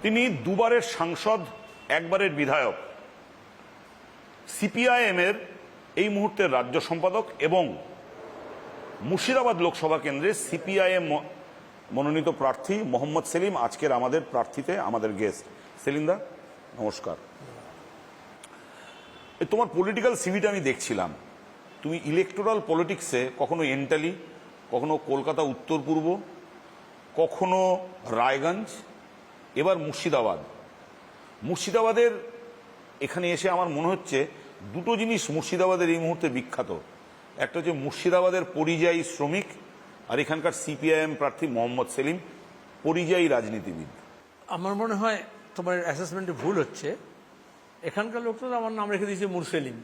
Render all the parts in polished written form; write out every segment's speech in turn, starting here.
তিনি দুবারের সাংসদ, একবারের বিধায়ক, সিপিআইএম এর এই মুহূর্তের রাজ্য সম্পাদক এবং মুর্শিদাবাদ লোকসভা কেন্দ্রে সিপিআইএম মনোনীত প্রার্থী মোহাম্মদ সেলিম আজকের আমাদের প্রার্থীতে আমাদের গেস্ট। সেলিমদা নমস্কার। তোমার পলিটিক্যাল সিভিটা আমি দেখছিলাম, তুমি ইলেকটোরাল পলিটিক্সে কখনো এন্টালি, কখনো কলকাতা উত্তর পূর্ব, কখনো রায়গঞ্জ, এবার মুর্শিদাবাদের এখানে এসে আমার মনে হচ্ছে দুটো জিনিস মুর্শিদাবাদের এই মুহূর্তে বিখ্যাত। একটা হচ্ছে মুর্শিদাবাদের পরিযায়ী শ্রমিক, আর এখানকার সিপিআইএম প্রার্থী মোহাম্মদ সেলিম পরিযায়ী রাজনীতিবিদ। আমার মনে হয় তোমার অ্যাসেসমেন্টে ভুল হচ্ছে। এখানকার লোকটা আমার নাম রেখে দিয়েছে মুরসেলিম,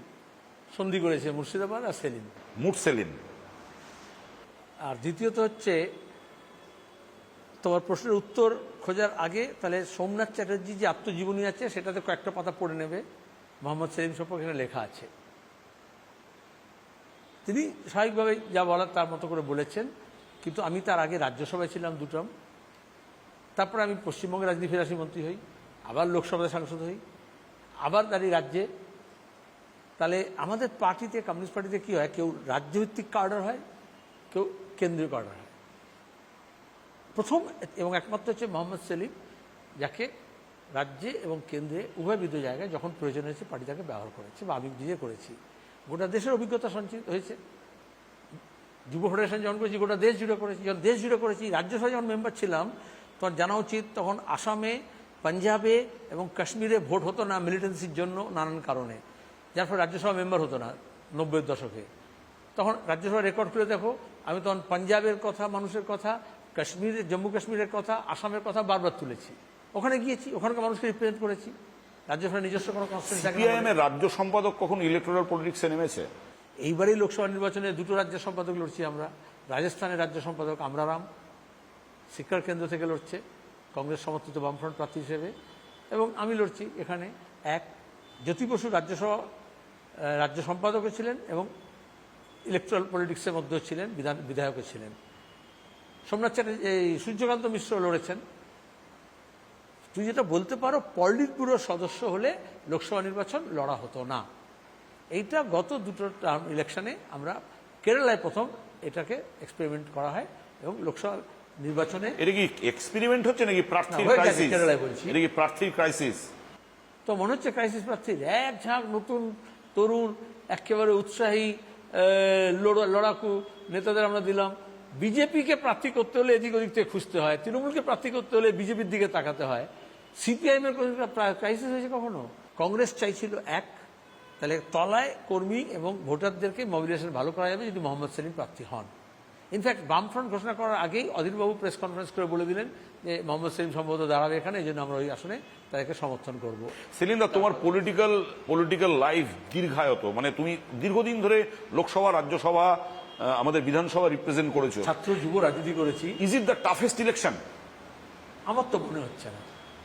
সন্ধি করেছে মুর্শিদাবাদ আর সেলিম, মুরসেলিম। আর দ্বিতীয়ত হচ্ছে তোমার প্রশ্নের উত্তর খোঁজার আগে তাহলে সোমনাথ চ্যাটার্জি যে আত্মজীবনী আছে সেটাতে কয়েকটা পাতা পড়ে নেবে। মোহাম্মদ সেলিম সম্পর্কে এখানে লেখা আছে। তিনি স্বাভাবিকভাবে যা বলার তার মতো করে বলেছেন, কিন্তু আমি তার আগে রাজ্যসভায় ছিলাম 2 টার্ম, তারপরে আমি পশ্চিমবঙ্গের রাজনীতি ফেরাসি মন্ত্রী হই, আবার লোকসভাতে সাংসদ হই, আবার দাঁড়িয়ে রাজ্যে। তাহলে আমাদের পার্টিতে, কমিউনিস্ট পার্টিতে কি হয়, কেউ রাজ্যভিত্তিক কার্ডার হয়, কেউ কেন্দ্রীয় কার্ডার হয়। প্রথম এবং একমাত্র হচ্ছে মোহাম্মদ সেলিম, যাকে রাজ্যে এবং কেন্দ্রে উভয় বিধ জায়গায় যখন প্রয়োজন হয়েছে পার্টি তাকে ব্যবহার করেছে, বা আমি নিজে করেছি। গোটা দেশের অভিজ্ঞতা সঞ্চিত হয়েছে। যুব ফেডারেশন যখন করেছি গোটা দেশ জুড়ে করেছি, যখন দেশ জুড়ে করেছি, রাজ্যসভায় যখন মেম্বার ছিলাম তখন জানা উচিত তখন আসামে, পাঞ্জাবে এবং কাশ্মীরে ভোট হতো না মিলিটেন্সির জন্য নানান কারণে, যার ফলে রাজ্যসভা মেম্বার হতো না 90-এর দশকে। তখন রাজ্যসভা রেকর্ড করে দেখো, আমি তখন পাঞ্জাবের কথা, মানুষের কথা, কাশ্মীরের, জম্মু কাশ্মীরের কথা, আসামের কথা বারবার তুলেছি। ওখানে গিয়েছি, ওখানকার মানুষকে রিপ্রেজেন্ট করেছি। রাজ্যসভার নিজস্ব কোনো কনস্টিটিউয়েন্সি থাকে না। সিপিআইএম এর রাজ্য সম্পাদক কখন ইলেকটোরাল পলিটিক্সে নেমেছে? এইবারই লোকসভা নির্বাচনে 2টো রাজ্য সম্পাদক লড়ছি আমরা। রাজস্থানের রাজ্য সম্পাদক আমরারাম সিকার কেন্দ্র থেকে লড়ছে কংগ্রেস সমর্থিত বামফ্রন্ট প্রার্থী হিসেবে, এবং আমি লড়ছি এখানে। জ্যোতি বসু রাজ্যসভা রাজ্য সম্পাদকও ছিলেন এবং ইলেকট্রাল পলিটিক্সের মধ্যেও ছিলেন, বিধায়কও ছিলেন। সোমনাথ চ্যাটার্জি, সূর্যকান্ত মিশ্র লড়েছেন। তুই যেটা বলতে পারো, পলিট ব্যুরোর সদস্য হলে লোকসভা নির্বাচন লড়া হতো না। এইটা গত 2টো টার্ম ইলেকশনে আমরা কেরালায় প্রথম এটাকে এক্সপেরিমেন্ট করা হয়, এবং লোকসভা নির্বাচনে এটা কি এক্সপেরিমেন্ট হচ্ছে নাকি প্রার্থীর ক্রাইসিস? কেরালায় বলছি, এটা কি প্রার্থীর ক্রাইসিস? তো মনে হচ্ছে ক্রাইসিস প্রার্থীর এক ঝাঁক নতুন তরুণ একেবারে উৎসাহী লড়াকু নেতাদের আমরা দিলাম। বিজেপিকে প্রার্থী করতে হলে এদিক ওদিক থেকে খুঁজতে হয়, তৃণমূলকে প্রার্থী করতে হলে বিজেপির দিকে তাকাতে হয়। সিপিআইএম এর ক্রাইসিস হয়েছে কখনো? কংগ্রেস চাইছিল তাহলে তলায় কর্মী এবং ভোটারদেরকে মোবিলাইজেশন ভালো করা যাবে যদি মোহাম্মদ সেলিম প্রার্থী হন। ইনফ্যাক্ট বামফ্রন্ট ঘোষণা করার আগেই অধীরবাবু প্রেস কনফারেন্স করে বলে দিলেন যে মোহাম্মদ সেলিম সম্ভবত দাঁড়াবে এখানে, এই জন্য আমরা ওই আসনে তাদেরকে সমর্থন করব। সেলিমদা, তোমার পলিটিক্যাল লাইফ দীর্ঘায়ত, মানে তুমি দীর্ঘদিন ধরে লোকসভা, রাজ্যসভা, আমাদের বিধানসভা রিপ্রেজেন্ট করেছো, ছাত্র যুব রাজনীতি করেছি। Is it the toughest election? আমার তো মনে হচ্ছে না,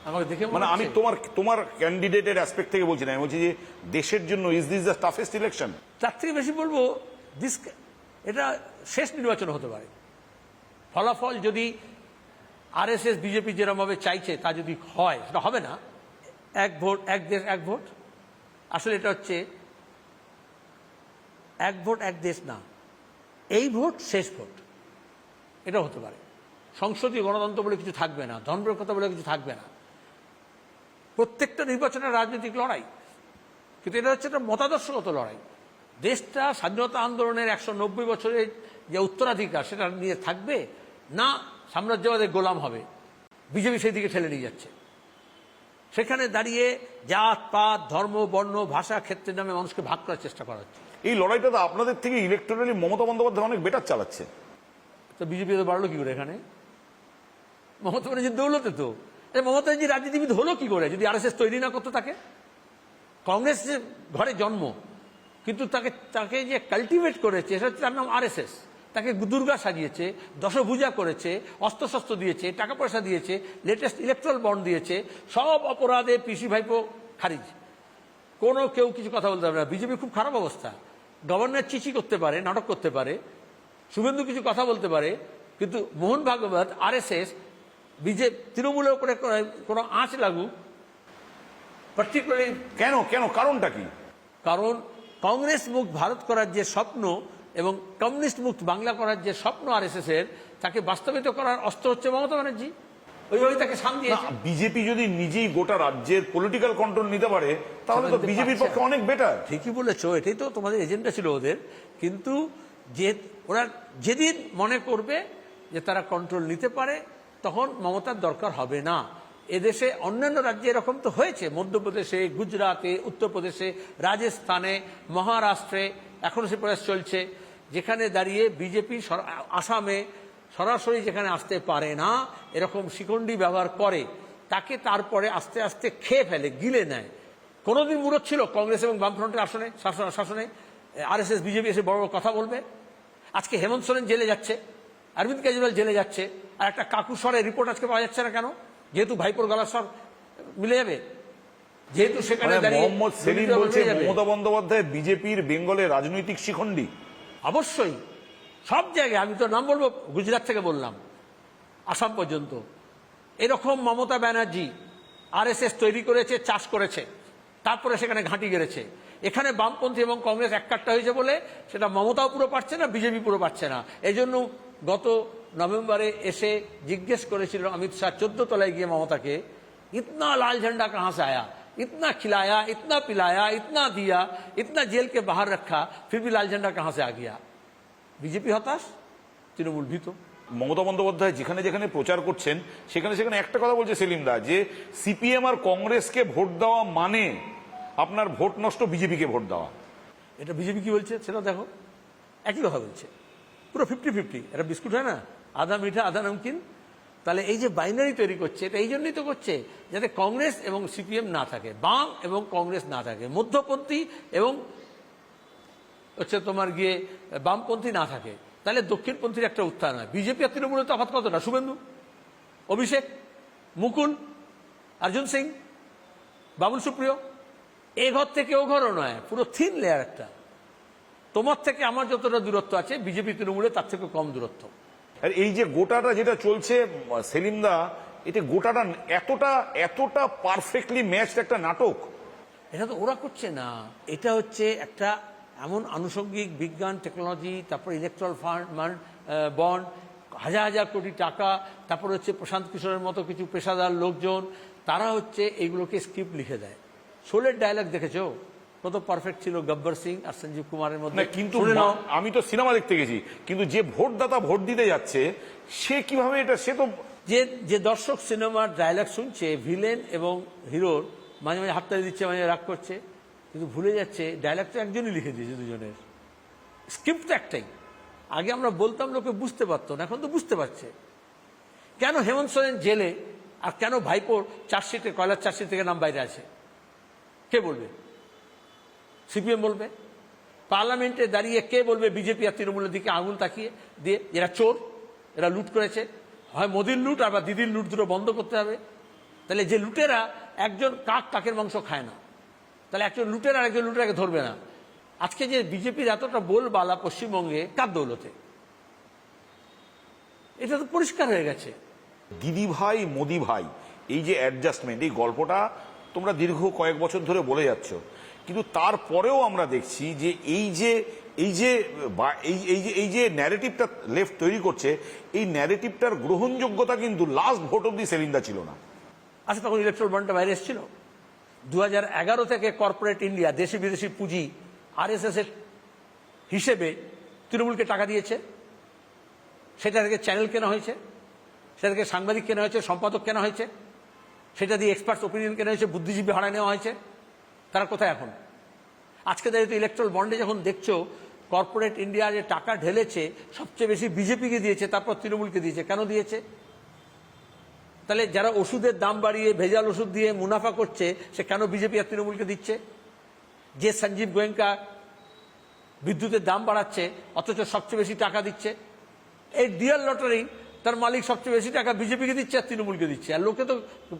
আমাকে দেখে মানে আমি তোমার ক্যান্ডিডেটের অ্যাসপেক্ট থেকে বলছি না, আমি বলছি যে দেশের জন্য is this the toughest election? তার থেকে বেশি বলবো এটা শেষ নির্বাচন হতে পারে। ফলাফল যদি আরএসএস বিজেপি যেরকমভাবে চাইছে তা যদি হয়, সেটা হবে না। 1 ভোট 1 দেশ 1 ভোট, আসলে এটা হচ্ছে 1 ভোট 1 দেশ না, এই ভোট শেষ ভোট, এটা হতে পারে। সংসদীয় গণতন্ত্র বলে কিছু থাকবে না, ধর্মনিরপেক্ষতা বলে কিছু থাকবে না। প্রত্যেকটা নির্বাচনের রাজনৈতিক লড়াই, কিন্তু এটা হচ্ছে একটা মতাদর্শগত লড়াই। দেশটা স্বাধীনতা আন্দোলনের 190 বছরের যে উত্তরাধিকার সেটা নিয়ে থাকবে না সাম্রাজ্যবাদের গোলাম হবে। বিজেপি সেই দিকে ঠেলে নিয়ে যাচ্ছে। সেখানে দাঁড়িয়ে জাত পাত, ধর্ম, বর্ণ, ভাষা, ক্ষেত্রের নামে মানুষকে ভাগ করার চেষ্টা করা হচ্ছে। এই লড়াইটা তো আপনাদের থেকে ইলেকটোরালি মমতা বন্দ্যোপাধ্যায় অনেক বেটার চালাচ্ছে। তো বিজেপি তো বাড়লো কি করে এখানে? মমতা ব্যানার্জির দৌলতে তো। মমতা ব্যানার্জি রাজনীতিবিদ হলো কি করে যদি আরএসএস তৈরি না করতো তাকে? কংগ্রেস যে ঘরে জন্ম, কিন্তু তাকে যে কাল্টিভেট করেছে সেটা হচ্ছে তার নাম আরএসএস। তাকে দুর্গা সাজিয়েছে, দশভুজা করেছে, অস্ত্রশস্ত্র দিয়েছে, টাকা পয়সা দিয়েছে, লেটেস্ট ইলেকট্রাল বন্ড দিয়েছে। সব অপরাধে পিসি ভাইপো খারিজ, কেউ কিছু কথা বলতে পারে না। বিজেপি খুব খারাপ অবস্থা। গভর্নর চিচি করতে পারে, নাটক করতে পারে, শুভেন্দু কিছু কথা বলতে পারে, কিন্তু মোহন ভাগবত, আরএসএস তৃণমূলের উপরে কোনো আঁচ লাগুক, পার্টিকুলারলি কেন কেন কারণটা কি? কারণ কংগ্রেস মুক্ত ভারত করার যে স্বপ্ন এবং কমিউনিস্ট মুক্ত বাংলা করার যে স্বপ্ন আরএসএস এর, তাকে বাস্তবিত করার অস্ত্র হচ্ছে মমতা ব্যানার্জি। ওইভাবে তাকে সামনে দিয়েছে। বিজেপি যদি নিজেই গোটা রাজ্যের পলিটিক্যাল কন্ট্রোল নিতে পারে তাহলে তো বিজেপির পক্ষে অনেক বেটার। ঠিকই বলেছো, এটাই তো তোমাদের এজেন্ডা ছিল ওদের। কিন্তু যে ওরা যেদিন মনে করবে যে তারা কন্ট্রোল নিতে পারে, তখন মমতার দরকার হবে না। এদেশে অন্যান্য রাজ্যে এরকম তো হয়েছে, মধ্যপ্রদেশে, গুজরাটে, উত্তরপ্রদেশে, রাজস্থানে, মহারাষ্ট্রে এখনো সে প্রয়াস চলছে, যেখানে দাঁড়িয়ে বিজেপি আসামে সরাসরি যেখানে আসতে পারে না, এরকম শিকন্ডি ব্যবহার করে, তাকে তারপরে আস্তে আস্তে খেয়ে ফেলে, গিলে নেয়। কোনোদিন মুরত ছিল কংগ্রেস এবং বামফ্রন্টের শাসনে আরএসএস বিজেপি এসে বড় বড় কথা বলবে? আজকে হেমন্ত সোরেন জেলে যাচ্ছে, অরবিন্দ কেজরিওয়াল জেলে যাচ্ছে, আর একটা কাকুস্বরের রিপোর্ট আজকে পাওয়া যাচ্ছে না কেন? যেহেতু ভাইপোর গলার স্বর মিলে যাবে, যেহেতু সেখানে মোহাম্মদ সেলিম বলছে মমতা বন্দ্যোপাধ্যায় বিজেপির বেঙ্গলে রাজনৈতিক শিখণ্ডী। অবশ্যই সব জায়গায়, আমি তো নাম বলবো, গুজরাট থেকে বললাম আসাম পর্যন্ত, এরকম মমতা ব্যানার্জি আরএসএস তৈরি করেছে, চাষ করেছে, তারপরে সেখানে ঘাঁটি গেড়েছে। এখানে বামপন্থী এবং কংগ্রেস এককাট্টা হয়েছে বলে সেটা মমতাও পুরো পারছে না, বিজেপি পুরো পারছে না। এই জন্য গত নভেম্বরে এসে জিজ্ঞেস করেছিল অমিত শাহ 14 তলায় গিয়ে মমতাকে, ইতনা লাল ঝন্ডা কাহাं से आया, इतना खिलाया, इतना पिलाया, इतना दिया, इतना जेल के बाहर रखा, फिर भी लाल झंडा कहां से आ गया। বিজেপি হতাশ, তৃণমূল ভীত। মমতা বন্দ্যোপাধ্যায় যেখানে যেখানে প্রচার করছেন সেখানে সেখানে একটা কথা বলছে সেলিম দা, যে সিপিএম আর কংগ্রেসকে ভোট দেওয়া মানে আপনার ভোট নষ্ট, বিজেপিকে ভোট দেওয়া। এটা বিজেপি কি বলছে সেটা দেখো, একই কথা বলছে, পুরো 50-50। এটা বিস্কুট হয় না, আধা মিঠা আধা নমকিন। তাহলে এই যে বাইনারি তৈরি করছে, এটা এই জন্যই তো করছে যাতে কংগ্রেস এবং সিপিএম না থাকে, বাম এবং কংগ্রেস না থাকে, মধ্যপন্থী এবং হচ্ছে তোমার গিয়ে বামপন্থী না থাকে, তাহলে দক্ষিণপন্থীর একটা উত্থান হয়। বিজেপি আর তৃণমূলের তফাৎ কতটা? শুভেন্দু, অভিষেক, মুকুল, অর্জুন সিং, বাবুল সুপ্রিয়, এ ঘর থেকে ও ঘরও নয়, পুরো থিন লেয়ার একটা। তোমার থেকে আমার যতটা দূরত্ব আছে, বিজেপি তৃণমূলে তার থেকে কম দূরত্ব। আর এই যে গোটাটা যেটা চলছে সেলিম দা, এটা গোটাটা এতটা এতটা পারফেক্টলি ম্যাচড একটা নাটক। এটা তো ওরা করছে না, এটা হচ্ছে একটা এমন আনুষঙ্গিক বিজ্ঞান, টেকনোলজি, তারপর ইলেকট্রাল বন্ড, হাজার হাজার কোটি টাকা, তারপর হচ্ছে প্রশান্ত কিশোরের মতো কিছু পেশাদার লোকজন, তারা হচ্ছে এইগুলোকে স্ক্রিপ্ট লিখে দেয়। শোলের ডায়লগ দেখেছো কত পারফেক্ট ছিল গব্বর সিং আর সঞ্জীব কুমারের মধ্যে? কিন্তু আমি তো সিনেমা দেখতে গেছি, কিন্তু যে ভোটদাতা ভোট দিতে যাচ্ছে সে কিভাবে এটা, সে তো যে দর্শক সিনেমার ডায়লগ শুনছে, ভিলেন এবং হিরোর মাঝে মাঝে হাততালি দিচ্ছে, মাঝে রাগ করছে, কিন্তু ভুলে যাচ্ছে ডায়লগ তো একজনই লিখে দিয়েছে, দুজনের। স্ক্রিপ্ট তো একটাই। আগে আমরা বলতাম, লোকে বুঝতে পারতো না, এখন তো বুঝতে পারছে। কেন হেমন্ত সোরেন জেলে, আর কেন ভাইপোর চার্জশিটে, কয়লার চার্জশিট থেকে নাম বাইরে আছে? কে বলবে? সিপিএম বলবে? পার্লামেন্টে দাঁড়িয়ে কে বলবে বিজেপি আর তৃণমূলের দিকে আঙুল তাকিয়ে দিয়ে এরা চোর, এরা লুট করেছে? হয় মোদির লুট আর বা দিদির লুট, দুটো বন্ধ করতে হবে। তাহলে যে লুটেরা, একজন কাকের মাংস খায় না, তাহলে একজন লুটের আর একজন লুটেরাকে ধরবে না। আজকে যে বিজেপির এতটা বলবালা পশ্চিমবঙ্গে, কার দৌলতে? এটা তো পরিষ্কার হয়ে গেছে। দিদি ভাই মোদি ভাই, এই যে অ্যাডজাস্টমেন্ট, এই গল্পটা তোমরা দীর্ঘ কয়েক বছর ধরে বলে যাচ্ছ, কিন্তু তারপরেও আমরা দেখছি যে এই যে ন্যারেটিভটা লেফট তৈরি করছে, এই ন্যারেটিভটার গ্রহণযোগ্যতা কিন্তু লাস্ট ভোট অব্দি সেলিন্দা ছিল না। আচ্ছা, তখন ইলেকট্রাল বন্ডটা বাইরে এসেছিল। 2011 থেকে কর্পোরেট ইন্ডিয়া, দেশি বিদেশি পুঁজি আরএসএস এর হিসেবে তৃণমূলকে টাকা দিয়েছে। সেটা থেকে চ্যানেল কেনা হয়েছে, সেটা থেকে সাংবাদিক কেনা হয়েছে, সম্পাদক কেনা হয়েছে, সেটা দিয়ে এক্সপার্টস ওপিনিয়ন কেনা হয়েছে, বুদ্ধিজীবী ভাড়া নেওয়া হয়েছে। তারা কোথায় এখন? আজকে দাঁড়িয়ে তো ইলেকট্রাল বন্ডে যখন দেখছো কর্পোরেট ইন্ডিয়া যে টাকা ঢেলেছে, সবচেয়ে বেশি বিজেপিকে দিয়েছে, তারপর তৃণমূলকে দিয়েছে। কেন দিয়েছে? তাহলে যারা ওষুধের দাম বাড়িয়ে ভেজাল ওষুধ দিয়ে মুনাফা করছে, সে কেন বিজেপি আর তৃণমূলকে দিচ্ছে? যে সঞ্জীব গোয়েঙ্কা বিদ্যুতের দাম বাড়াচ্ছে, অথচ সবচেয়ে বেশি টাকা দিচ্ছে। এই ডিয়ার লটারি, তার মালিক সবচেয়ে বেশি টাকা বিজেপিকে দিচ্ছে আর তৃণমূলকে দিচ্ছে। আর লোকে তো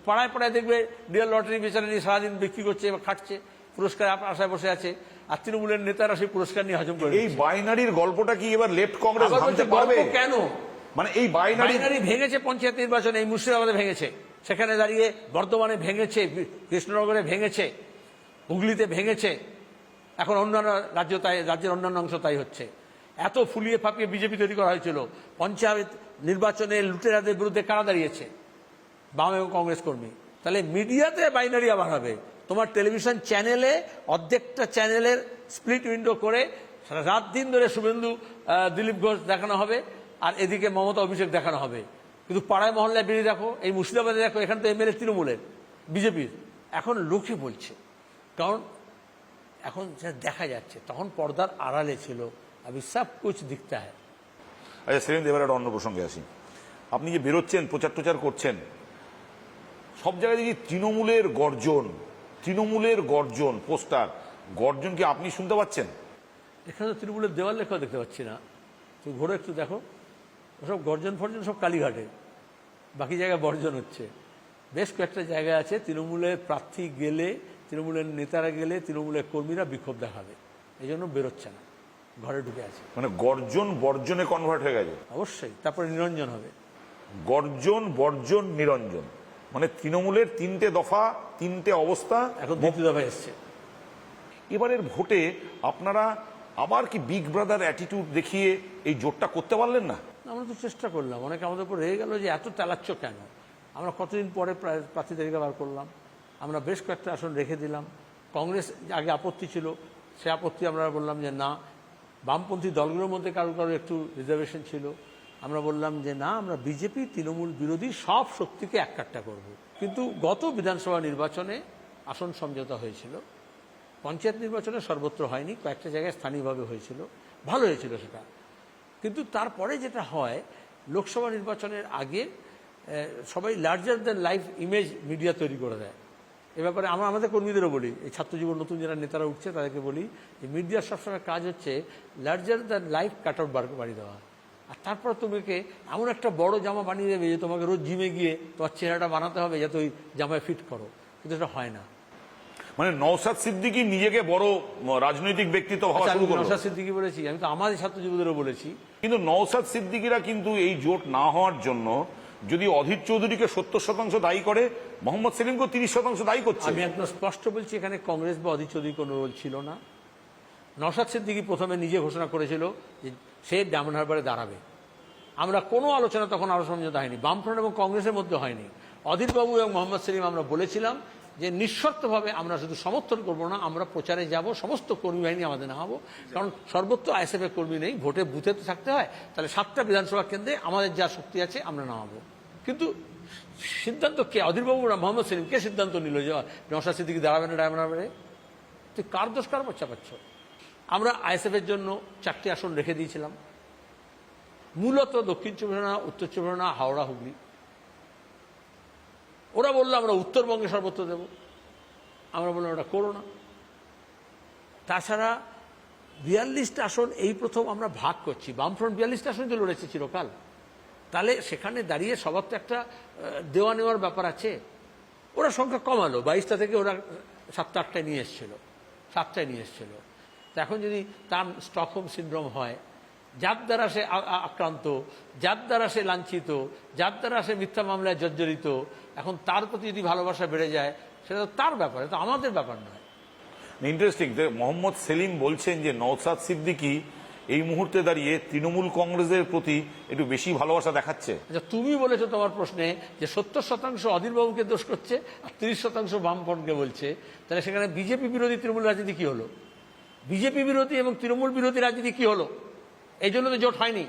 পাড়ায় পাড়ায় দেখবে ডিয়ার লটারি বেচারা নিয়ে সারাদিন বিক্রি করছে বা খাটছে, পুরস্কার আশায় বসে আছে, আর তৃণমূলের নেতারা সেই পুরস্কার নিয়ে হজম করে। এই বাইনারির গল্পটা কি এবার লেফট কংগ্রেস ভাঙতে পারবে? কেন মানে এই বাইনারি ভেঙেছে পঞ্চায়েত নির্বাচনে, এই মুর্শিদাবাদে ভেঙেছে, সেখানে দাঁড়িয়ে বর্ধমানে ভেঙেছে, কৃষ্ণনগরে ভেঙেছে, হুগলিতে ভেঙেছে, এখন অন্যান্য রাজ্যের অন্যান্য অংশ তাই হচ্ছে। এত ফুলিয়ে ফাঁপিয়ে বিজেপি তৈরি করা হয়েছিল। পঞ্চায়েত নির্বাচনে লুটেরাদের বিরুদ্ধে কারা দাঁড়িয়েছে? বাম এবং কংগ্রেস কর্মী। তাহলে মিডিয়াতে বাইনারি আবার হবে। তোমার টেলিভিশন চ্যানেলে অর্ধেকটা চ্যানেলের স্প্লিট উইন্ডো করে রাত দিন ধরে শুভেন্দু দিলীপ ঘোষ দেখানো হবে, আর এদিকে মমতা অভিষেক দেখানো হবে। কিন্তু পাড়ায় মহল্লায় বেরিয়ে দেখো, এই মুর্শিদাবাদে দেখো, এখানে তো এমএলএ তৃণমূলের, বিজেপির। এখন লোকে বলছে, কারণ এখন যা দেখা যাচ্ছে, তখন পর্দার আড়ালে ছিল, আবি সব কুছ দিখতা হ্যায়। আচ্ছা সেলিম, এবার একটা অন্য প্রসঙ্গে আসি। আপনি যে বেরোচ্ছেন, প্রচার টোচার করছেন, সব জায়গায় দেখি তৃণমূলের গর্জন পোস্টার, গর্জন কি আপনি শুনতে পাচ্ছেন? এখানে তো তৃণমূলের দেওয়াল লেখাও দেখতে পাচ্ছি না। তুমি ঘুরে একটু দেখো, ওসব গর্জন ফর্জন সব কালীঘাটে, বাকি জায়গায় বর্জন হচ্ছে। বেশ কয়েকটা জায়গায় আছে তৃণমূলের প্রার্থী গেলে, তৃণমূলের নেতারা গেলে তৃণমূলের কর্মীরা বিক্ষোভ দেখাবে, এই জন্য বেরোচ্ছে না, ঘরে ঢুকে আছে। মানে গর্জন বর্জনে কনভার্ট হয়ে গেছে। অবশ্যই, তারপরে নিরঞ্জন হবে। গর্জন বর্জন নিরঞ্জন, মানে তৃণমূলের তিনটে দফা, তিনটে অবস্থা এখন দ্বিতীয় দফায় এসছে। এবারের ভোটে আপনারা আবার কি বিগ ব্রাদার অ্যাটিটিউড দেখিয়ে এই জোটটা করতে পারলেন না? আমরা তো চেষ্টা করলাম, অনেকে আমাদের উপর রেগে গেল যে এত তেলাচ্ছ কেন। আমরা কতদিন পরে প্রার্থী তালিকা বার করলাম, আমরা বেশ কয়েকটা আসন রেখে দিলাম। কংগ্রেস আগে আপত্তি ছিল, সে আপত্তি আমরা বললাম যে না। বামপন্থী দলগুলোর মধ্যে কারো কারো একটু রিজার্ভেশন ছিল, আমরা বললাম যে না, আমরা বিজেপি তৃণমূল বিরোধী সব শক্তিকে এককাট্টা করব। কিন্তু গত বিধানসভা নির্বাচনে আসন সমঝোতা হয়েছিল, পঞ্চায়েত নির্বাচনে সর্বত্র হয়নি, কয়েকটা জায়গায় স্থানীয়ভাবে হয়েছিল, ভালো হয়েছিল সেটা। কিন্তু তারপরে যেটা হয়, লোকসভা নির্বাচনের আগে সবাই larger than life image media তৈরি করে দেয়। এ ব্যাপারে আমরা আমাদের কর্মীদেরও বলি, এই ছাত্র জীবন নতুন যারা নেতারা উঠছে তাদেরকে বলি যে মিডিয়ার সবসময় কাজ হচ্ছে larger than life cut out বাড়ি দেওয়া। আর তারপর তোমাকে এমন একটা বড় জামা বানিয়ে দেবে যে তোমাকে রোজ জিমে গিয়ে তোমার চেহারাটা বানাতে হবে যাতে ওই জামায় ফিট করো, কিন্তু এটা হয় না। মানে নওশাদ সিদ্দিকী নিজেকে বড় রাজনৈতিক ব্যক্তিত্ব ভাবা শুরু করলো। নওশাদ সিদ্দিকী বলেছি, আমি তো আমাদের ছাত্র যুবদেরও বলেছি। কিন্তু নওশাদ সিদ্দিকীরা কিন্তু এই জোট না হওয়ার জন্য যদি অধীর চৌধুরীকে 70% দায়ী করে, মোহাম্মদ সেলিমকে 30% দায়ী করছে। আমি একদম স্পষ্ট বলছি, এখানে কংগ্রেস বা অধীর চৌধুরী কোনো রোল ছিল না। নওশাদ সিদ্দিকী প্রথমে নিজে ঘোষণা করেছিল যে সে ডায়মন্ড হারবারে দাঁড়াবে। আমরা কোনো আলোচনা তখন আরো সমঝোতা হয়নি, বামফ্রন্ট এবং কংগ্রেসের মধ্যে হয়নি। অধীরবাবু এবং মোহাম্মদ সেলিম আমরা বলেছিলাম যে নিঃশর্তভাবে আমরা শুধু সমর্থন করব না, আমরা প্রচারে যাব, সমস্ত কর্মী বাহিনী আমাদের নামাবো, কারণ সর্বত্র আইএসএফ এর কর্মী নেই, ভোটে বুথে তো থাকতে হয়, তাহলে 7টা বিধানসভা কেন্দ্রে আমাদের যা শক্তি আছে আমরা নামাবো। কিন্তু সিদ্ধান্ত কে? অধীরবাবু না মোহাম্মদ সেলিম? কে সিদ্ধান্ত নিল যে নওশাদ সিদ্দিকী দাঁড়াবে না ডায়মন্ড হারবারে? তুই কার দোষ কার বাচ্চা পাচ্ছ? আমরা আইএসএফ এর জন্য 4টি আসন রেখে দিয়েছিলাম, মূলত দক্ষিণ চব্বিশ পরগনা, উত্তর চব্বিশ পরগনা, হাওড়া, হুগলি। ওরা বললো আমরা উত্তরবঙ্গে সর্বত্র দেব, আমরা বললাম ওটা করো না। তাছাড়া 42টা আসন এই প্রথম আমরা ভাগ করছি, বামফ্রন্ট 42টা আসন তো লড়েছে চিরকাল, তাহলে সেখানে দাঁড়িয়ে সবার তো একটা দেওয়া নেওয়ার ব্যাপার আছে। ওরা সংখ্যা কমালো, 22টা থেকে ওরা 7-8টায় নিয়ে এসছিল, 7টায় নিয়ে এসছিল। তো এখন যদি তার স্টকহোম সিনড্রোম হয়, যার দ্বারা সে আক্রান্ত, যার দ্বারা সে লাঞ্ছিত, যার দ্বারা সে মিথ্যা মামলায় জর্জরিত, এখন তার প্রতি যদি ভালোবাসা বেড়ে যায়, সেটা তো তার ব্যাপার, এটা আমাদের ব্যাপার নয়। ইন্টারেস্টিং, মোহাম্মদ সেলিম বলছেন যে নওশাদ সিদ্দিকী এই মুহূর্তে দাঁড়িয়ে তৃণমূল কংগ্রেসের প্রতি একটু বেশি ভালোবাসা দেখাচ্ছে। আচ্ছা, তুমি বলেছো তোমার প্রশ্নে যে 70% অধীরবাবুকে দোষ করছে আর 30% বামফ্রন্টকে বলছে, তাহলে সেখানে বিজেপি বিরোধী তৃণমূল রাজনীতি কি হলো? বিজেপি বিরোধী এবং তৃণমূল বিরোধী রাজনীতি কি হলো? এই জন্য তো জোট হয়নি।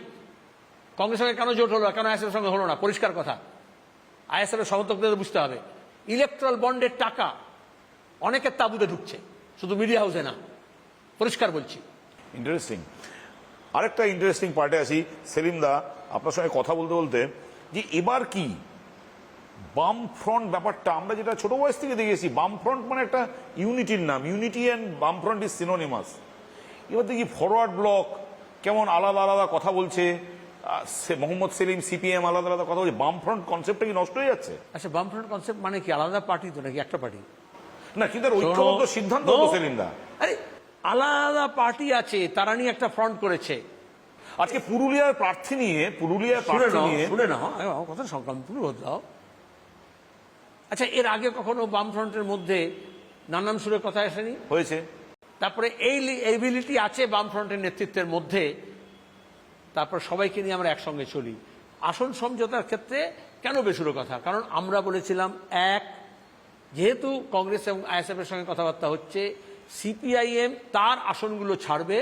কংগ্রেসের সঙ্গে কেন জোট হলো, কেন আইএসএফের সঙ্গে হলো না? পরিষ্কার কথা, আইএসএফের সমর্থকদের বুঝতে হবে, ইলেকট্রাল বন্ডের টাকা অনেকের তাবুতে ঢুকছে, শুধু মিডিয়া হাউসে না, পরিষ্কার বলছি। ইন্টারেস্টিং। আরেকটা ইন্টারেস্টিং পার্টে আসি সেলিম দা, আপনার সঙ্গে কথা বলতে বলতে, যে এবার কি বামফ্রন্ট ব্যাপারটা আমরা যেটা ছোট বয়স থেকে দেখেছি, বামফ্রন্ট মানে একটা ইউনিটির নাম, ইউনিটি অ্যান্ড বামফ্রন্ট ইজ সিনোনিমাস। এবার দেখি ফরওয়ার্ড ব্লক কেমন আলাদা আলাদা কথা বলছে, মোহাম্মদ সেলিম সিপিএম আলাদা আলাদা কথা বলছে, বামফ্রন্ট কনসেপ্টটা কি নষ্ট হয়ে যাচ্ছে? আচ্ছা, বামফ্রন্ট কনসেপ্ট মানে কি? আলাদা পার্টি তো নাকি একটা পার্টি? না, কিন্তু ঐক্যবদ্ধ সিদ্ধান্ত সেলিম দা। আরে আলাদা পার্টি আছে, তারা নিয়ে একটা ফ্রন্ট করেছে। আজকে পুরুলিয়ার প্রার্থী নিয়ে শুনে নাও আমার কথা সংক্রান্ত তুমি বলতে দাও। আচ্ছা, এর আগে কখনো বামফ্রন্টের মধ্যে নানান সুরে কথা আসেনি? হয়েছে। তারপরে এই এবিলিটি আছে বামফ্রন্টের নেতৃত্বের মধ্যে, তারপর সবাইকে নিয়ে আমরা একসঙ্গে চলি। আসন সমঝোতার ক্ষেত্রে কেন বেসুরো কথা? কারণ আমরা বলেছিলাম, এক, যেহেতু কংগ্রেস এবং আইএসএফ এর সঙ্গে কথাবার্তা হচ্ছে, সিপিআইএম তার আসনগুলো ছাড়বে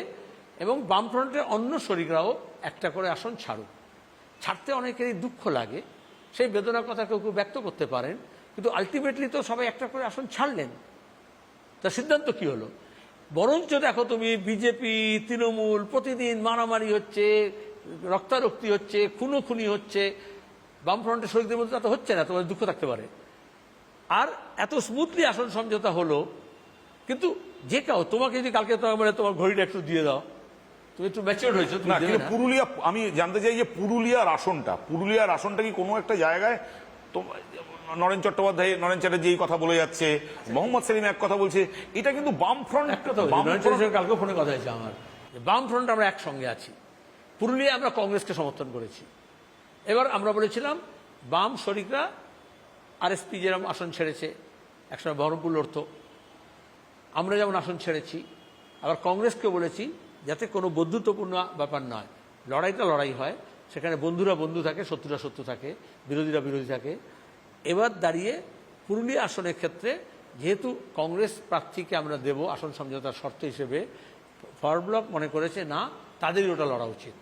এবং বামফ্রন্টের অন্য শরিকরাও একটা করে আসন ছাড়ুক। ছাড়তে অনেকেরই দুঃখ লাগে, সেই বেদনার কথা কেউ কেউ ব্যক্ত করতে পারেন, কিন্তু আলটিমেটলি তো সবাই একটা করে আসন ছাড়লেন। তার সিদ্ধান্ত কি হলো? বরঞ্চ দেখো তুমি, বিজেপি তৃণমূল প্রতিদিন মারামারি হচ্ছে, রক্তারক্তি হচ্ছে, খুনোখুনি হচ্ছে, বামফ্রন্টের শরিকদের মধ্যে তা হচ্ছে না, তোমার দুঃখ থাকতে পারে। আর এত স্মুথলি আসন সমঝোতা হলো, কিন্তু যে কাউ তোমাকে যদি কালকে তোমার ঘড়িটা একটু দিয়ে দাও, তুমি একটু ম্যাচিওর হয়েছো, তুমি না, দেবে কিন্তু না? পুরুলিয়া, আমি জানতে চাই যে পুরুলিয়ার আসনটা কি কোনো একটা জায়গায় তো নরেন চ্যাটার্জি এই কথা বলে যাচ্ছে, মোহাম্মদ সেলিম এক কথা বলছে, এটা কিন্তু বামফ্রন্ট। একটা তো কালকে ফোনে কথা হয়েছে আমার, বামফ্রন্ট আমরা একসঙ্গে আছি। পুরুলিয়া আমরা কংগ্রেসকে সমর্থন করেছি। এবার আমরা বলেছিলাম বাম শরিকরা, আরএসপি যেরকম আসন ছেড়েছে, একসময় বহরমপুর লড়ত, আমরা যেমন আসন ছেড়েছি, আবার কংগ্রেসকে বলেছি যাতে কোনো বন্ধুত্বপূর্ণ ব্যাপার নয়, লড়াইটা লড়াই হয়, সেখানে বন্ধুরা বন্ধু থাকে, শত্রুরা শত্রু থাকে, বিরোধীরা বিরোধী থাকে। এবার দাঁড়িয়ে পুরুলিয়া আসনের ক্ষেত্রে যেহেতু কংগ্রেস প্রার্থীকে আমরা দেব আসন সমঝোতার শর্ত হিসেবে, ফরওয়ার্ড ব্লক মনে করেছে না, তাদেরই ওটা লড়া উচিত।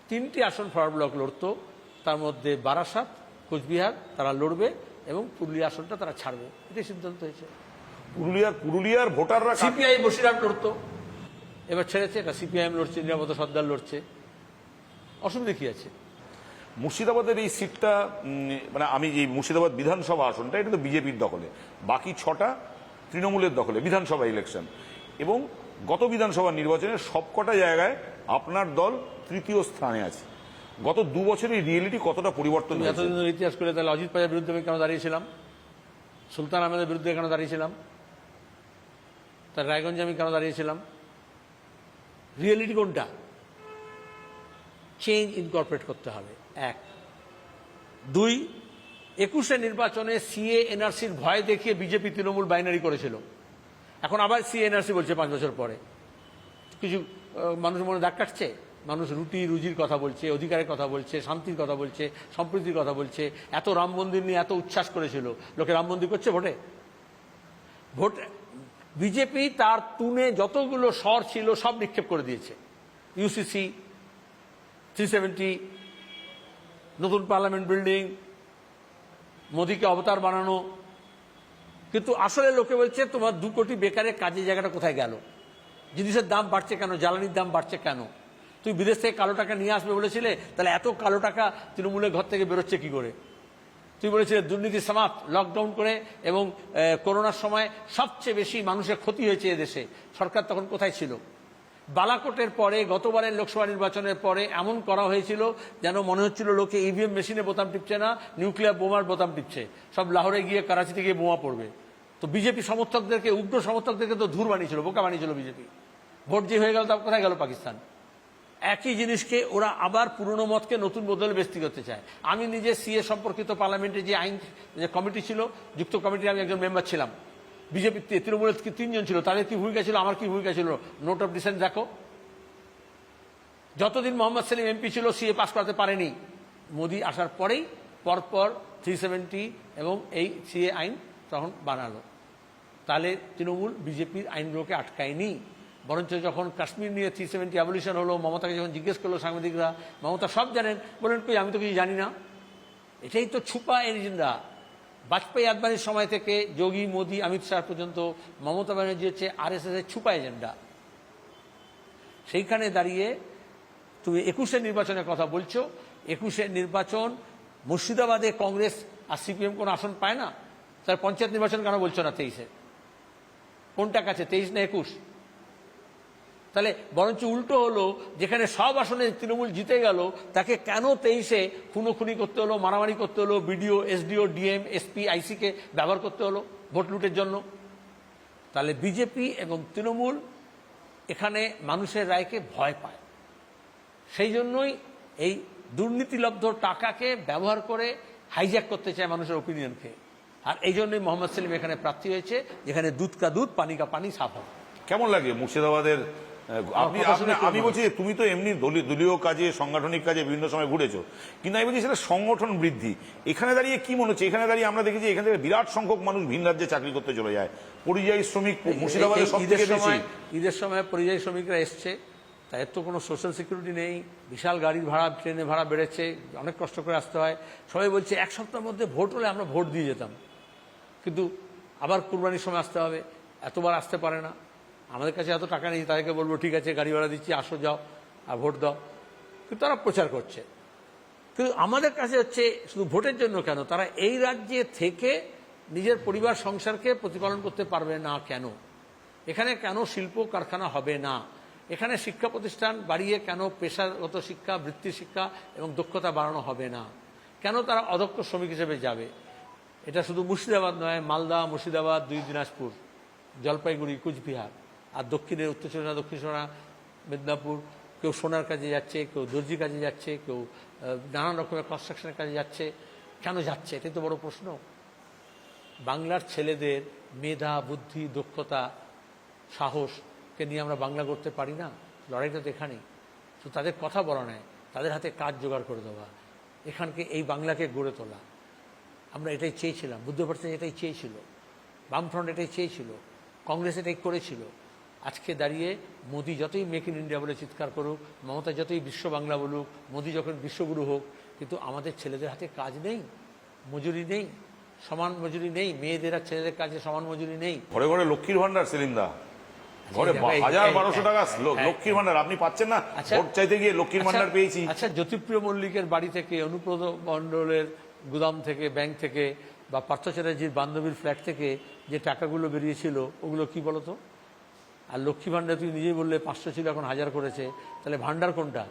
3টি আসন ফরওয়ার্ড ব্লক লড়ত, তার মধ্যে বারাসাত, কোচবিহার তারা লড়বে এবং পুরুলিয়া আসনটা তারা ছাড়বে, এটাই সিদ্ধান্ত হয়েছে। পুরুলিয়ার ভোটাররা সিপিআই বসিরহাট লড়তো, এবার ছেড়েছে, এটা সিপিআইএম লড়ছে, নিরাপত্তা সর্দার লড়ছে, অসুবিধা কি আছে? মুর্শিদাবাদের এই সিটটা, মানে আমি যে মুর্শিদাবাদ বিধানসভা আসনটা, এটা তো বিজেপির দখলে, বাকি 6টা তৃণমূলের দখলে বিধানসভা ইলেকশন, এবং গত বিধানসভা নির্বাচনে সবকটা জায়গায় আপনার দল 3য় স্থানে আছে। গত 2 বছরে রিয়েলিটি কতটা পরিবর্তন হয়েছে? এতদিনের ইতিহাস করে তাহলে অজিত পাজার বিরুদ্ধে আমি কেন দাঁড়িয়েছিলাম, সুলতান আহমেদের বিরুদ্ধে কেন দাঁড়িয়েছিলাম, তার রায়গঞ্জে আমি কেন দাঁড়িয়েছিলাম? রিয়েলিটি কোনটা? চেঞ্জ ইনকর্পোরেট করতে হবে, 1। 2, 21 নির্বাচনে সিএ এনআরসির ভয় দেখিয়ে বিজেপি তৃণমূল বাইনারি করেছিল, এখন আবার সিএ এনআরসি বলছে 5 বছর পরে। কিছু মানুষ মনে দাগ কাটছে, মানুষ রুজির কথা বলছে, অধিকারের কথা বলছে, শান্তির কথা বলছে, সম্প্রীতির কথা বলছে। এত রাম মন্দির নিয়ে এত উচ্ছ্বাস করেছিল, লোকে রাম মন্দির করছে ভোট বিজেপি তার তুনে যতগুলো স্বর ছিল সব নিক্ষেপ করে দিয়েছে। ইউসিসি, 370, নতুন পার্লামেন্ট বিল্ডিং, মোদীকে অবতার বানানো, কিন্তু আসলে লোকে বলছে তোমার 2 কোটি বেকারের কাজের জায়গাটা কোথায় গেল? জিনিসের দাম বাড়ছে কেন? জ্বালানির দাম বাড়ছে কেন? তুই বিদেশ থেকে কালো টাকা নিয়ে আসবে বলেছিলে, তাহলে এত কালো টাকা তৃণমূলের ঘর থেকে বেরোচ্ছে কি করে? তুই বলেছিলে দুর্নীতি সমাপ্ত, লকডাউন করে, এবং করোনার সময় সবচেয়ে বেশি মানুষের ক্ষতি হয়েছে এদেশে, সরকার তখন কোথায় ছিল? বালাকোটের পরে, গতবারের লোকসভা নির্বাচনের পরে এমন করা হয়েছিল যেন মনে হচ্ছিল লোকে ইভিএম মেশিনে বোতাম টিপছে না, নিউক্লিয়ার বোমার বোতাম টিপছে, সব লাহোরে গিয়ে করাচিতে গিয়ে বোমা পড়বে। তো বিজেপি সমর্থকদেরকে, উগ্র সমর্থকদেরকে তো ধুর বানিয়েছিল, বোকা বানিয়েছিল বিজেপি। ভোট যে হয়ে গেল, তা কোথায় গেল পাকিস্তান? একই জিনিসকে ওরা আবার পুরনো মতকে নতুন বদলে বেস্তি করতে চায়। আমি নিজে সিএ সম্পর্কিত পার্লামেন্টে যে আইন যে কমিটি ছিল, যুক্ত কমিটির আমি একজন মেম্বার ছিলাম। বিজেপি তৃণমূলের 3 জন ছিল, তাদের কি ভূমিকা ছিল, আমার কি ভূমিকা ছিল, নোট অফ ডিসেন্ট দেখো। যতদিন মোহাম্মদ সেলিম এমপি ছিল সিএ পাস করাতে পারেনি, মোদী আসার পরেই পরপর 370 এবং এই সিএ আইন তখন বানালো। তাহলে তৃণমূল বিজেপির আইনগুলোকে আটকায়নি, বরঞ্চ যখন কাশ্মীর নিয়ে 370 অ্যাবলিশন হলো, মমতাকে যখন জিজ্ঞেস করলো সাংবাদিকরা, মমতা সব জানেন, বলেন কই আমি তো কিছু জানি না। এটাই তো ছুপা এজেন্ডা। বাজপেয়ী আদবানির সময় থেকে যোগী, মোদী, অমিত শাহ পর্যন্ত মমতা ব্যানার্জি হচ্ছে আরএসএস এর ছুপা এজেন্ডা। সেইখানে দাঁড়িয়ে তুমি 21 নির্বাচনের কথা বলছো। 21 নির্বাচন মুর্শিদাবাদে কংগ্রেস আর সিপিএম কোন আসন পায় না, তার পঞ্চায়েত নির্বাচন কেন বলছো না 23-এ? কোনটা কাছে, 23 না 21? তাহলে বরঞ্চ উল্টো হলো, যেখানে সব আসনে তৃণমূল জিতে গেল, তাকে কেন 23-এ খুনোখুনি করতে হলো, মারামারি করতে হলো, বিডিও, এসডিও, ডিএম, এসপি, আইসিকে ব্যবহার করতে হলো ভোট লুটের জন্য? তাহলে বিজেপি এবং তৃণমূল এখানে মানুষের রায়কে ভয় পায়। সেই জন্যই এই দুর্নীতিলব্ধ টাকাকে ব্যবহার করে হাইজ্যাক করতে চায় মানুষের ওপিনিয়নকে। আর এই জন্যই মোহাম্মদ সেলিম এখানে প্রার্থী হয়েছে, যেখানে দুধ কা দুধ পানি কা পানি সাফ হবে। কেমন লাগে মুর্শিদাবাদের? আমি বলছি যে তুমি তো এমনি দলীয় কাজে, সাংগঠনিক কাজে বিভিন্ন সময় ঘুরেছো, কিন্তু আমি বলছি সেটা সংগঠন বৃদ্ধি। এখানে দাঁড়িয়ে কি মনে হচ্ছে? এখানে দাঁড়িয়ে আমরা দেখেছি এখান থেকে বিরাট সংখ্যক মানুষ ভিন রাজ্যে চাকরি করতে চলে যায়, পরিযায়ী শ্রমিক মুর্শিদাবাদে সবথেকে বেশি। ঈদের সময় পরিযায়ী শ্রমিকরা এসছে, তাদের তো কোনো সোশ্যাল সিকিউরিটি নেই, বিশাল গাড়ির ভাড়া, ট্রেনের ভাড়া বেড়েছে, অনেক কষ্ট করে আসতে হয়। সবাই বলছে এক সপ্তাহের মধ্যে ভোট হলে আমরা ভোট দিয়ে যেতাম, কিন্তু আবার কুরবানির সময় আসতে হবে, এতবার আসতে পারে না। আমাদের কাছে এত টাকা নেই, তাদেরকে বলবো ঠিক আছে গাড়ি ভাড়া দিচ্ছি, আসো যাও আর ভোট দাও, কিন্তু তারা প্রচার করছে। কিন্তু আমাদের কাছে হচ্ছে শুধু ভোটের জন্য কেন, তারা এই রাজ্যে থেকে নিজের পরিবার সংসারকে প্রতিপালন করতে পারবে না কেন? এখানে কেন শিল্প কারখানা হবে না? এখানে শিক্ষা প্রতিষ্ঠান বাড়িয়ে কেন পেশাগত শিক্ষা, বৃত্তি শিক্ষা এবং দক্ষতা বাড়ানো হবে না? কেন তারা অদক্ষ শ্রমিক হিসেবে যাবে? এটা শুধু মুর্শিদাবাদ নয়, মালদা, মুর্শিদাবাদ, 2 দিনাজপুর, জলপাইগুড়ি, কুচবিহার, আর দক্ষিণের উত্তর চব্বিশ পরগনা, দক্ষিণ চব্বিশ পরগনা, মেদিনীপুর। কেউ সোনার কাজে যাচ্ছে, কেউ দর্জি কাজে যাচ্ছে, কেউ নানান রকমের কনস্ট্রাকশনের কাজে যাচ্ছে। কেন যাচ্ছে? এটাই তো বড় প্রশ্ন। বাংলার ছেলেদের মেধা, বুদ্ধি, দক্ষতা, সাহসকে নিয়ে আমরা বাংলা করতে পারি না? লড়াইটা তো এখানেই। তো তাদের কথা বলা নয়, তাদের হাতে কাজ জোগাড় করে দেওয়া, এখানকে এই বাংলাকে গড়ে তোলা। আমরা এটাই চেয়েছিলাম, বুদ্ধ পার্সেন এটাই চেয়েছিল, বামফ্রন্ট এটাই চেয়েছিল, কংগ্রেস এটাই করেছিল। আজকে দাঁড়িয়ে মোদি যতই মেক ইন ইন্ডিয়া বলে চিৎকার করুক, মমতা যতই বিশ্ব বাংলা বলুক, মোদি যখন বিশ্বগুরু হোক, কিন্তু আমাদের ছেলেদের হাতে কাজ নেই, মজুরি নেই, সমান মজুরি নেই, মেয়েদের আর ছেলেদের কাজে সমান মজুরি নেই। ঘরে ঘরে লক্ষ্মীর ভান্ডার, সেলিমদা, ঘরে 1000-1200 টাকা লক্ষ্মীর ভান্ডার। আপনি পাচ্ছেন না? ভোট চাইতে গিয়ে লক্ষ্মীর ভান্ডার পেয়েছি। আচ্ছা, জ্যোতিপ্রিয় মল্লিকের বাড়ি থেকে, অনুব্রত মণ্ডলের গুদাম থেকে, ব্যাংক থেকে, বা পার্থ চ্যাটার্জির বান্ধবীর ফ্ল্যাট থেকে যে টাকাগুলো বেরিয়েছিল, ওগুলো কি বলতো? আর লক্ষ্মী ভান্ডার তুই নিজেই বললে 500 ছিল, এখন 1000 করেছে, তাহলে ভান্ডার কোনটা?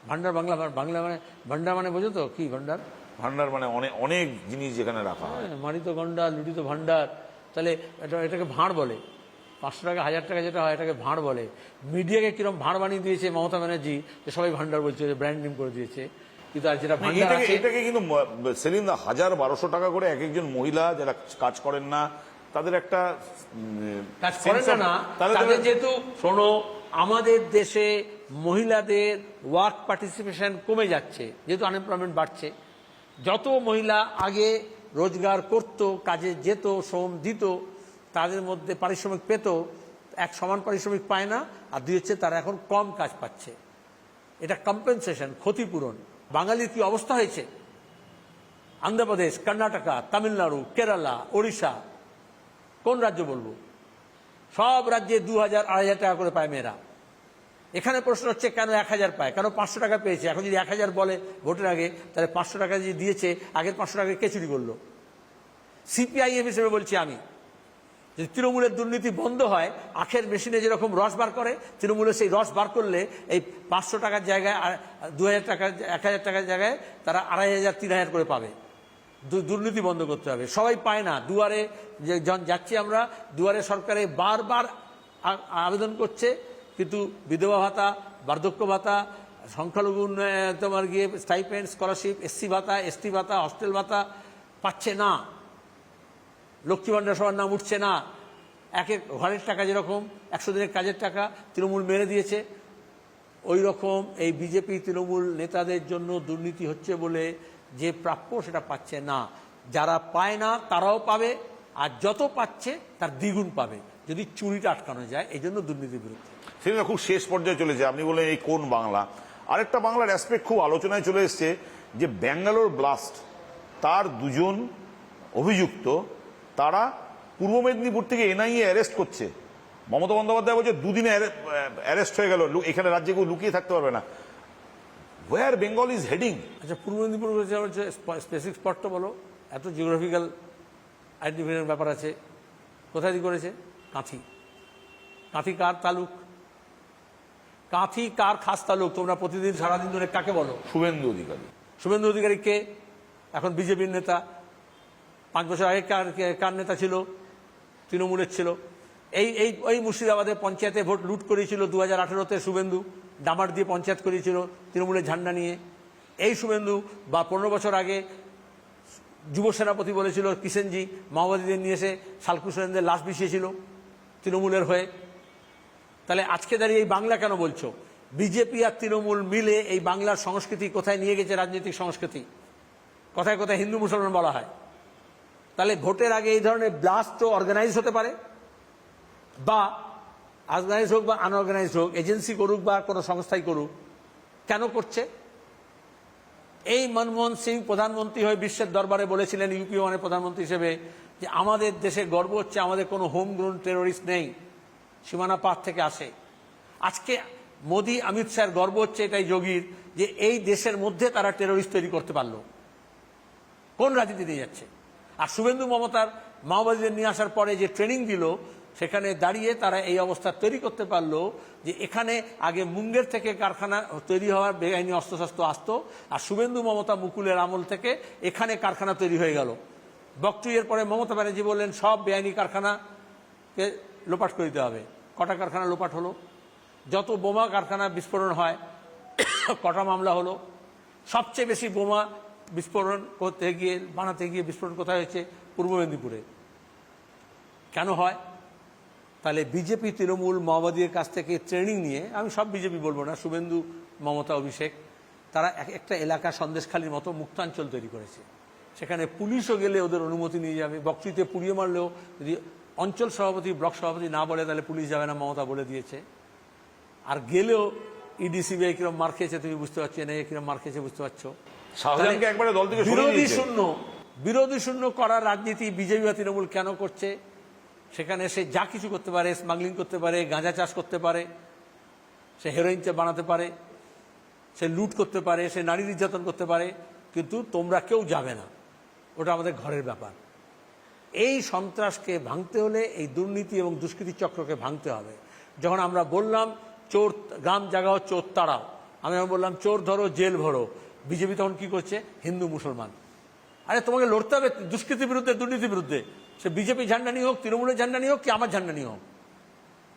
ভান্ডার বাংলা মানে ভান্ডার মানে বোঝো তো কি ভান্ডার? ভান্ডার মানে অনেক জিনিস যেখানে রাখা হয়। মানিত গন্ডা, লুটিত ভান্ডার। তাহলে এটাকে ভাঁড় বলে। 500 টাকা, 1000 টাকা যেটা হয়, এটাকে ভাঁড় বলে। মিডিয়াকে কিরকম ভাঁড় বানিয়ে দিয়েছে মমতা ব্যানার্জি, যে সবাই ভান্ডার বলছে, ব্র্যান্ড নেম করে দিয়েছে। কিন্তু আর যেটা ভান্ডার আছে, এটাকে কিন্তু সেলিমদা 1000-1200 টাকা করে এক একজন মহিলা যারা কাজ করেন না, তাদের একটা কাজ করেন না। তাদের যেহেতু, শোনো, আমাদের দেশে মহিলাদের ওয়ার্ক পার্টিসিপেশন কমে যাচ্ছে, যেহেতু আনএমপ্লয়মেন্ট বাড়ছে। যত মহিলা আগে রোজগার করত, কাজে যেত, শ্রম দিত, তাদের মধ্যে পারিশ্রমিক পেত, এক সমান পারিশ্রমিক পায় না। আর দুই হচ্ছে তারা এখন কম কাজ পাচ্ছে। এটা কম্পেনসেশন, ক্ষতিপূরণ। বাঙালির কি অবস্থা হয়েছে? অন্ধ্রপ্রদেশ, কর্ণাটকা, তামিলনাড়ু, কেরালা, ওড়িশা, কোন রাজ্য বলবো? সব রাজ্যে 2000-2500 টাকা করে পায় মেয়েরা। এখানে প্রশ্ন হচ্ছে কেন 1000 পায়, কেন 500 টাকা পেয়েছে? এখন যদি 1000 বলে ভোটের আগে, তাহলে 500 টাকা যদি দিয়েছে, আগের 500 টাকা কে চুরি করলো? সিপিআইএম হিসেবে বলছি আমি, যদি তৃণমূলের দুর্নীতি বন্ধ হয়, আখের মেশিনে যেরকম রস বার করে, তৃণমূলের সেই রস বার করলে এই 500 টাকার জায়গায়, 2000 টাকা, 1000 টাকার জায়গায় তারা 2500-3000 করে পাবে। দুর্নীতি বন্ধ করতে হবে। সবাই পায় না। দুয়ারে যাচ্ছি আমরা, দুয়ারে সরকারে বারবার আবেদন করছে, কিন্তু বিধবা ভাতা, বার্ধক্য ভাতা, সংখ্যালঘু তোমার গিয়ে স্টাইপেন্ড, স্কলারশিপ, এসসি ভাতা, এসটি ভাতা, হস্টেল ভাতা পাচ্ছে না। লক্ষ্মী ভান্ডার সবার নাম উঠছে না। এক ঘরের টাকা যেরকম 100 দিনের কাজের টাকা তৃণমূল মেরে দিয়েছে, ওই রকম এই বিজেপি তৃণমূল নেতাদের জন্য দুর্নীতি হচ্ছে বলে যে প্রাপ্য সেটা পাচ্ছে না। যারা পায় না তারাও পাবে, আর যত পাচ্ছে তার দ্বিগুণ পাবে যদি চুরিটা আটকানো যায়। এই জন্য দুর্নীতির বিরুদ্ধে। সেটা খুব শেষ পর্যায়ে চলেছে। আপনি বলেন এই কোন বাংলা, আরেকটা বাংলার অ্যাসপেক্ট খুব আলোচনায় চলে এসছে, যে ব্যাঙ্গালোর ব্লাস্ট, তার 2 জন অভিযুক্ত, তারা পূর্ব মেদিনীপুর থেকে এনআইএ অ্যারেস্ট করছে। মমতা বন্দ্যোপাধ্যায় বলছে 2 দিনে অ্যারেস্ট হয়ে গেল, এখানে রাজ্যে কেউ লুকিয়ে থাকতে পারবে না। হোয়ার বেঙ্গল ইজ হেডিং? আচ্ছা, পূর্ব মেদিনীপুর হচ্ছে স্পেসিফিক স্পটটা বলো। এত জিওগ্রাফিক্যাল আইডেন্টিফিকেশন ব্যাপার আছে। কোথায় দিয়ে করেছে? কাঁথি। কাঁথি কার তালুক? কাঁথি কার খাস তালুক? তোমরা প্রতিদিন সারাদিন ধরে কাকে বলো? শুভেন্দু অধিকারী। শুভেন্দু অধিকারী কে? এখন বিজেপির নেতা। 5 বছর আগে কার নেতা ছিল? তৃণমূলের ছিল। এই মুর্শিদাবাদের পঞ্চায়েতে ভোট লুট করেছিল 2018-তে শুভেন্দু। ডামার দিয়ে পঞ্চায়েত করিয়েছিল তৃণমূলের ঝান্ডা নিয়ে। এই শুভেন্দু বা 15 বছর আগে যুব সেনাপতি বলেছিল কিষেনজি মাওবাদীদের নিয়ে এসে সালকু সোরেনদের লাশ বিছিয়েছিল তৃণমূলের হয়ে। তাহলে আজকে দাঁড়িয়ে এই বাংলা কেন বলছো? বিজেপি আর তৃণমূল মিলে এই বাংলার সংস্কৃতি কোথায় নিয়ে গেছে? রাজনৈতিক সংস্কৃতি কোথায় কোথায় হিন্দু মুসলমান বলা হয়। তাহলে ভোটের আগে এই ধরনের ব্লাস্ট অর্গানাইজ হতে পারে, বা অর্গানাইজ হোক বা আনঅর্গানাইজ হোক, এজেন্সি করুক বা কোনো সংস্থাই করুক, কেন করছে? এই মনমোহন সিং প্রধানমন্ত্রী হয়ে বিশ্বের দরবারে বলেছিলেন ইউপি ওয়ানের প্রধানমন্ত্রী হিসেবে যে আমাদের দেশে গর্ব হচ্ছে আমাদের কোনো হোম গ্রাউন্ড টেরোরিস্ট নেই, সীমানা পার থেকে আসে। আজকে মোদি অমিত শাহের গর্ব হচ্ছে এটাই যোগীর যে এই দেশের মধ্যে তারা টেরোরিস্ট তৈরি করতে পারলো। কোন রাজনীতি নিয়ে যাচ্ছে? আর শুভেন্দু মমতার মাওবাদীদের নিয়ে আসার পরে যে ট্রেনিং দিল, সেখানে দাঁড়িয়ে তারা এই অবস্থা তৈরি করতে পারলো যে এখানে আগে মুঙ্গের থেকে কারখানা তৈরি হওয়ার বেআইনি অস্ত্রশস্ত্র আসতো, আর শুভেন্দু মমতা মুকুলের আমল থেকে এখানে কারখানা তৈরি হয়ে গেল। বকটুইয়ের পরে মমতা ব্যানার্জি বললেন সব বেআইনি কারখানাকে লোপাট করে দিতে হবে। কটা কারখানা লোপাট হলো? যত বোমা কারখানা বিস্ফোরণ হয় কটা মামলা হলো? সবচেয়ে বেশি বোমা বিস্ফোরণ করতে গিয়ে বানাতে গিয়ে বিস্ফোরণ কোথায় হয়েছে? পূর্ব মেদিনীপুরে। কেন হয়? তাহলে বিজেপি তৃণমূল মাওবাদীর কাছ থেকে ট্রেনিং নিয়ে, আমি সব বিজেপি বলবো না, শুভেন্দু মমতা অভিষেক, তারা একটা এলাকা সন্দেশখালীর মতো মুক্তাঞ্চল তৈরি করেছে। সেখানে পুলিশও গেলে ওদের অনুমতি নিয়ে যাবে। বকটুইতে পুড়িয়ে মারলেও যদি অঞ্চল সভাপতি ব্লক সভাপতি না বলে তাহলে পুলিশ যাবে না, মমতা বলে দিয়েছে। আর গেলেও ইডি সিবিআই কিরম মার খেয়েছে তুমি বুঝতে পারছো, এনআইএ কিরম মার খেয়েছে বুঝতে পারছো। শাহজাহানকে একবারে দল থেকে সরিয়ে দিয়েছে। বিরোধী শূন্য করার রাজনীতি বিজেপি বা তৃণমূল কেন করছে? সেখানে সে যা কিছু করতে পারে, স্মাগলিং করতে পারে, গাঁজা চাষ করতে পারে, সে হেরোইন বানাতে পারে, সে লুট করতে পারে, সে নারী নির্যাতন করতে পারে, কিন্তু তোমরা কেউ যাবে না, ওটা আমাদের ঘরের ব্যাপার। এই সন্ত্রাসকে ভাঙতে হলে এই দুর্নীতি এবং দুষ্কৃতি চক্রকে ভাঙতে হবে। যখন আমরা বললাম চোর গ্রাম জাগাও চোর তাড়াও, আমি বললাম চোর ধরো জেল ভরো, বিজেপি তখন কি করছে? হিন্দু মুসলমান। আরে তোমাকে লড়তে হবে দুষ্কৃতির বিরুদ্ধে, দুর্নীতির বিরুদ্ধে। সে বিজেপি ঝান্ডা নিয়ে হোক, তৃণমূলের ঝান্ডা নিয়ে হোক, কি আমার ঝান্ডা নিয়ে হোক।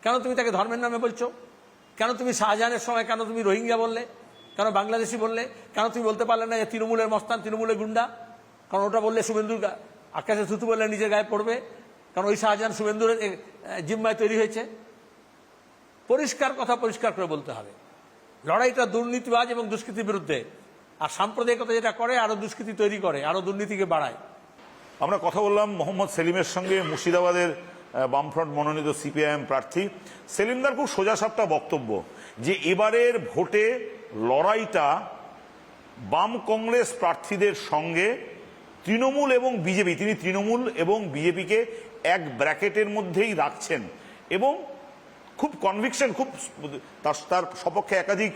কেন তুমি তাকে ধর্মের নামে বলছো? কেন তুমি শাহজাহানের সময় কেন তুমি রোহিঙ্গা বললে? কেন বাংলাদেশি বললে? কেন তুমি বলতে পারলে না যে তৃণমূলের মস্তান, তৃণমূলের গুন্ডা? কারণ ওটা বললে শুভেন্দুর আকাশে থুতু বললে নিজের গায়ে পড়বে, কারণ ওই শাহজাহান শুভেন্দুর জিম্মায় তৈরি হয়েছে। পরিষ্কার কথা পরিষ্কার করে বলতে হবে। লড়াইটা দুর্নীতিবাজ এবং দুষ্কৃতির বিরুদ্ধে। আর সাম্প্রদায়িকতা যেটা করে আরো দুষ্কৃতি তৈরি করে, আরো দুর্নীতিকে বাড়ায়। আমরা কথা বললাম মোহাম্মদ সেলিমের সঙ্গে, মুর্শিদাবাদের বামফ্রন্ট মনোনীত সিপিআইএম প্রার্থী। সেলিমদার খুব সোজাসাপটা বক্তব্য যে এবারের ভোটে লড়াইটা বাম কংগ্রেস প্রার্থীদের সঙ্গে তৃণমূল এবং বিজেপি, তিনি তৃণমূল এবং বিজেপিকে এক ব্র্যাকেটের মধ্যেই রাখছেন এবং খুব কনভিকশন, খুব তার সপক্ষে একাধিক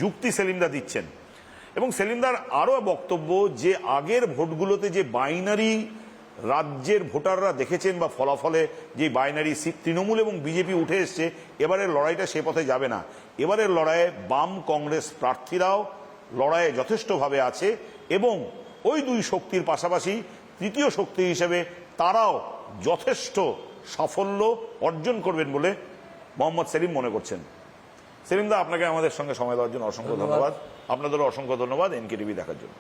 যুক্তি সেলিমদা দিচ্ছেন। এবং সেলিমদার আরও বক্তব্য যে আগের ভোটগুলোতে যে বাইনারি রাজ্যের ভোটাররা দেখেছেন বা ফলাফলে যে বাইনারি সিট তৃণমূল এবং বিজেপি উঠে এসছে, এবারের লড়াইটা সে পথে যাবে না। এবারের লড়াইয়ে বাম কংগ্রেস প্রার্থীরাও লড়াইয়ে যথেষ্টভাবে আছে এবং ওই দুই শক্তির পাশাপাশি তৃতীয় শক্তি হিসেবে তারাও যথেষ্ট সাফল্য অর্জন করবেন বলে মোহাম্মদ সেলিম মনে করছেন। সেলিমদা, আপনাকে আমাদের সঙ্গে সময় দেওয়ার জন্য অসংখ্য ধন্যবাদ। আপনাদেরও অসংখ্য ধন্যবাদ এনকে টিভি দেখার জন্য।